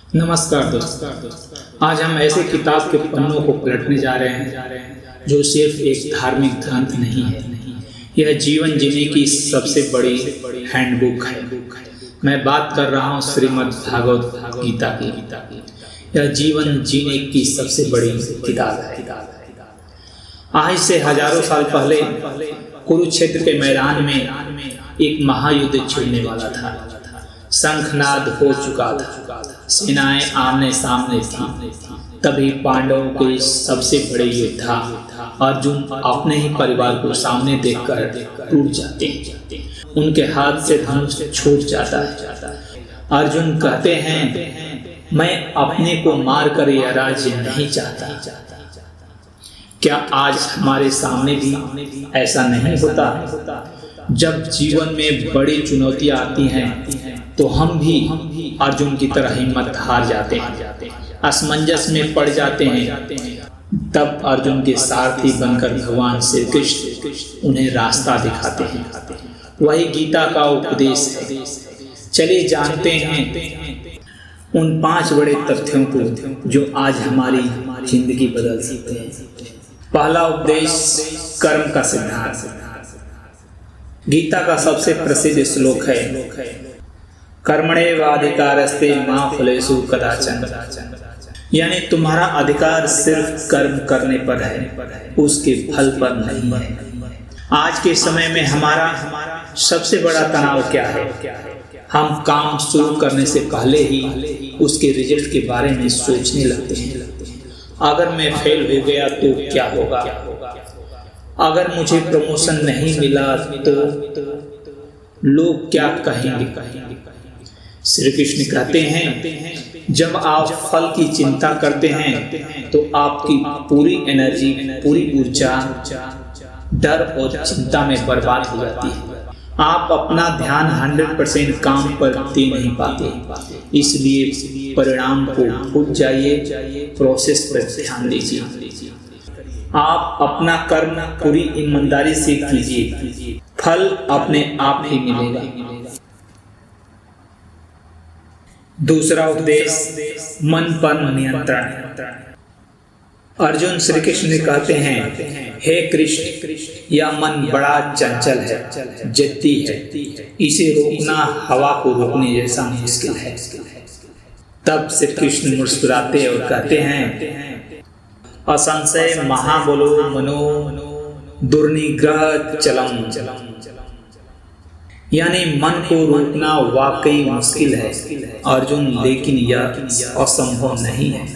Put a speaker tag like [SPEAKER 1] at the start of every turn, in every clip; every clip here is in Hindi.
[SPEAKER 1] नमस्कार दोस्तों। आज हम ऐसे किताब के पन्नों को पलटने जा रहे हैं जो सिर्फ एक धार्मिक ग्रंथ नहीं है, यह जीवन जीने की सबसे बड़ी हैंडबुक है। मैं बात कर रहा हूँ श्रीमद् भागवत गीता की। यह जीवन जीने की सबसे बड़ी किताब है। आज से हजारों साल पहले कुरुक्षेत्र के मैदान में एक महायुद्ध छिड़ने वाला था। शंखनाद हो चुका था, सेनाएं आमने सामने थी। तभी पांडवों के सबसे बड़े योद्धा अर्जुन अपने ही परिवार को सामने देखकर टूट जाते हैं। उनके हाथ से धनुष छूट जाता है। अर्जुन कहते हैं, मैं अपने को मार कर यह राज्य नहीं चाहता। क्या आज हमारे सामने भी ऐसा नहीं होता? जब जीवन में बड़ी चुनौतियां आती हैं तो हम भी अर्जुन की तरह हिम्मत हार जाते हैं, असमंजस में पड़ जाते हैं। तब अर्जुन के सारथी बनकर भगवान श्री कृष्ण उन्हें रास्ता दिखाते हैं। वही गीता का उपदेश है। चलिए जानते हैं उन 5 बड़े तथ्यों को जो आज हमारी जिंदगी बदल सकते हैं। पहला उपदेश, कर्म का सिद्धांत। गीता का सबसे प्रसिद्ध श्लोक है, कर्मण्येवाधिकारस्ते मा फलेषु कदाचन। यानी तुम्हारा अधिकार सिर्फ कर्म करने पर है, उसके फल पर नहीं है। आज के समय में हमारा सबसे बड़ा तनाव क्या है? हम काम शुरू करने से पहले ही उसके रिजल्ट के बारे में सोचने लगते हैं। अगर मैं फेल हो गया तो क्या होगा? अगर मुझे प्रमोशन नहीं मिला तो लोग क्या कहेंगे? श्री कृष्ण कहते हैं, जब आप फल की चिंता करते हैं तो आपकी पूरी एनर्जी, पूरी ऊर्जा डर और चिंता में बर्बाद हो जाती है। आप अपना ध्यान 100% काम पर दे नहीं पाते। इसलिए परिणाम को भूल जाइए, प्रोसेस पर ध्यान दीजिए। आप अपना कर्म पूरी ईमानदारी से कीजिए, फल अपने आप ही मिलेगा। दूसरा उपदेश, मन पर नियंत्रण। अर्जुन श्री कृष्ण ने कहते हैं, हे कृष्ण, यह मन बड़ा चंचल है, जिद्दी है। इसे रोकना हवा को रोकने जैसा मुश्किल है। तब श्री कृष्ण मुस्कुराते और कहते हैं, असंशय महाबलो मनो दुर्निग्रह चलम। यानी मन को रोकना वाकई मुश्किल है अर्जुन, लेकिन यह असंभव नहीं है।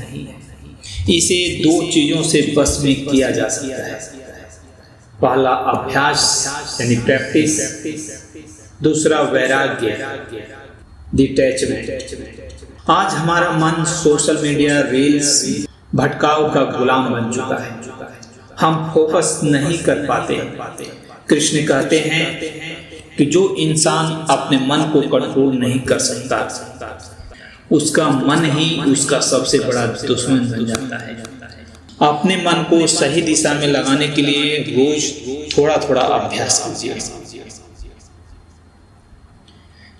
[SPEAKER 1] इसे 2 चीजों से बस में किया जा सकता है। पहला अभ्यास यानी प्रैक्टिस, दूसरा वैराग्य, डिटैचमेंट। आज हमारा मन सोशल मीडिया, रील्स, भटकाव का गुलाम बन चुका है। हम फोकस नहीं कर पाते। कृष्ण कहते हैं कि जो इंसान अपने मन को कंट्रोल नहीं कर सकता, उसका मन ही उसका सबसे बड़ा दुश्मन बन जाता है। अपने मन को सही दिशा में लगाने के लिए रोज थोड़ा थोड़ा अभ्यास कीजिए।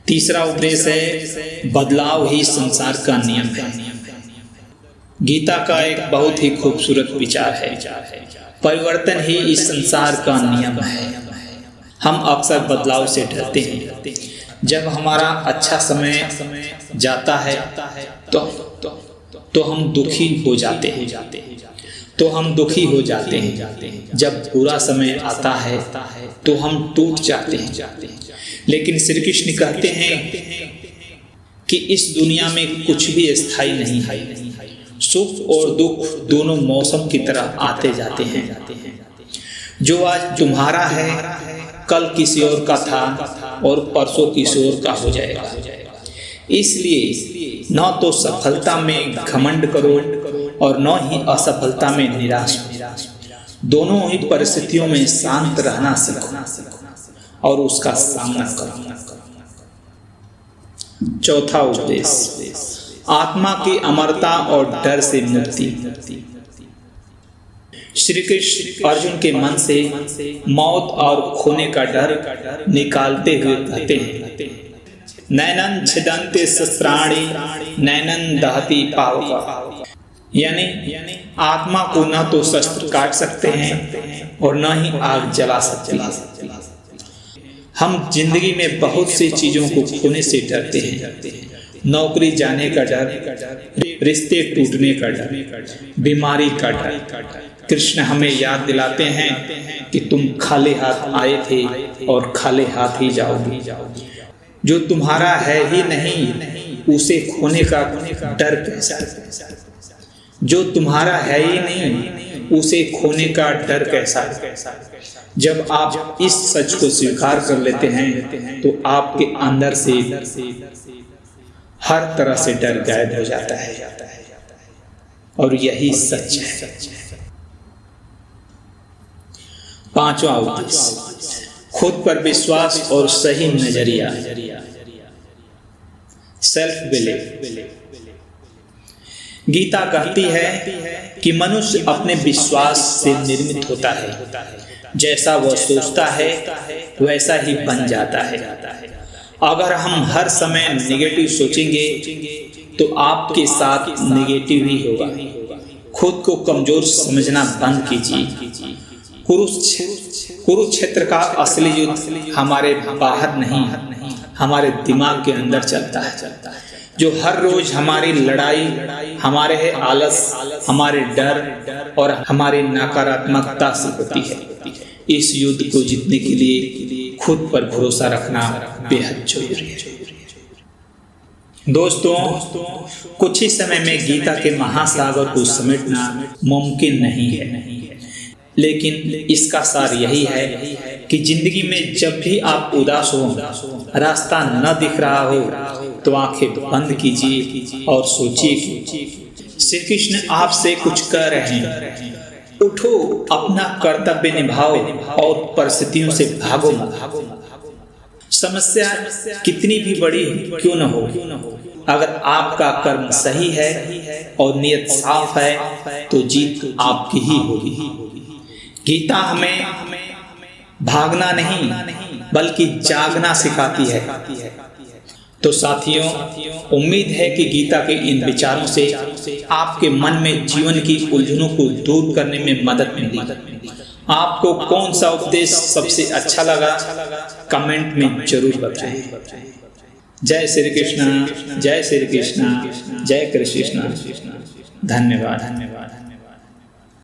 [SPEAKER 1] तीसरा उपदेश है, बदलाव ही संसार का नियम है। गीता का एक बहुत ही खूबसूरत विचार है, परिवर्तन ही इस संसार का नियम है। हम अक्सर बदलाव से डरते हैं। जब हमारा अच्छा समय जाता है तो हम दुखी हो जाते हैं। जब बुरा समय आता है तो हम टूट जाते हैं। लेकिन श्री कृष्ण कहते हैं कि इस दुनिया में कुछ भी स्थायी नहीं है। सुख और दुख दोनों मौसम की तरह आते जाते हैं। जो आज तुम्हारा है कल किसी और का था और परसों किसी और का हो जाएगा। इसलिए न तो सफलता में घमंड करो और न ही असफलता में निराश हो। दोनों ही परिस्थितियों में शांत रहना सीखो और उसका सामना करो। चौथा उपदेश, आत्मा की अमरता और डर से मुक्ति। श्री कृष्ण अर्जुन के मन से मौत और खोने का डर निकालते हुए कहते हैं, नैनन छिदन्ते शस्त्राणि नैनन दहति पावका। यानी आत्मा को न तो शस्त्र काट सकते हैं और न ही आग जला सकते हैं। हम जिंदगी में बहुत सी चीजों को खोने से डरते हैं। नौकरी जाने का डर, रिश्ते टूटने का डर, बीमारी का डर। कृष्ण हमें याद दिलाते हैं कि तुम खाली हाथ आए थे और खाली हाथ ही जाओगे। जो तुम्हारा है ही नहीं उसे खोने का डर कैसा? जो तुम्हारा है ही नहीं उसे खोने का डर कैसा? जब आप इस सच को स्वीकार कर लेते हैं तो आपके अंदर से हर तरह से डर गायब हो जाता है और यही सच है। पांचवा उद्देश्य, खुद पर विश्वास और सही नजरिया, सेल्फ बिलीफ। गीता कहती है कि मनुष्य अपने विश्वास से निर्मित होता है। जैसा वह सोचता है वैसा ही बन जाता है। अगर हम हर समय नेगेटिव सोचेंगे तो आपके साथ नेगेटिव ही होगा। खुद को कमजोर समझना बंद कीजिए। कुरुक्षेत्र का असली युद्ध हमारे बाहर नहीं, हमारे दिमाग के अंदर चलता है। जो हर रोज हमारी लड़ाई हमारे आलस, हमारे डर और हमारी नकारात्मकता से होती है। इस युद्ध को जीतने के लिए खुद पर भरोसा रखना बेहद जरूरी है। दोस्तों, कुछ ही समय में गीता के महासागर को समेटना मुमकिन नहीं है, लेकिन इसका सार यही है कि जिंदगी में जब भी आप उदास हो, रास्ता न दिख रहा हो, तो आंखें बंद कीजिए और सोचिए कि श्री कृष्ण आपसे कुछ कह रहे हैं। उठो, अपना कर्तव्य निभाओ और परिस्थितियों से भागो मत। समस्या कितनी भी बड़ी क्यों न हो, अगर आपका कर्म सही है और नियत साफ है तो जीत आपकी ही होगी। गीता हमें भागना नहीं बल्कि जागना सिखाती है। तो साथियों, उम्मीद है कि गीता के इन विचारों से आपके मन में जीवन की उलझनों को दूर करने में मदद मिली। आपको कौन सा उपदेश सबसे अच्छा लगा, कमेंट में जरूर बताएं। जय श्री कृष्ण, जय श्री कृष्ण, जय कृष्ण। धन्यवाद।